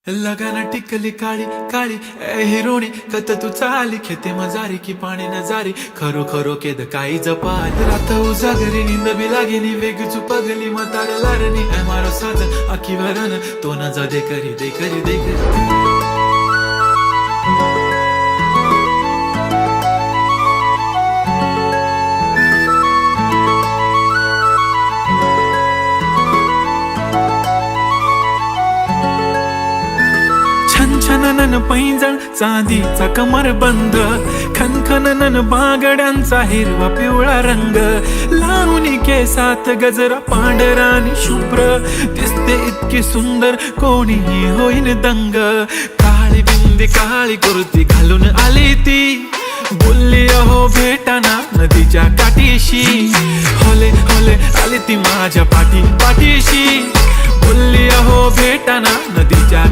लगाना टिकली काळी काळी ए हिरोणी कत तू चाली खेते मजारी की पाणी नजारी खरो खरो केद काही जपाल रात उजागरी निंद बी लागेनी वेग चुपगली मतार लारणी ए मारो साज आखी वरन तो न जा दे करी दे करी दे करी छनछनन पैंजण चांदीचा कमर बंद खनखनन बागड्यांचा हिरवा पिवळा रंग लावणी केसात गजरा पांढरा आणि शुभ्र दिसते इतकी सुंदर कोणीही होईन दंग काळी बिंदी काळी कुर्ती घालून आली ती बोलली अहो भेटाना नदीच्या काठीशी होले होले आली ती माझ्या पाठीशी बोलली अहो भेटाना नदीच्या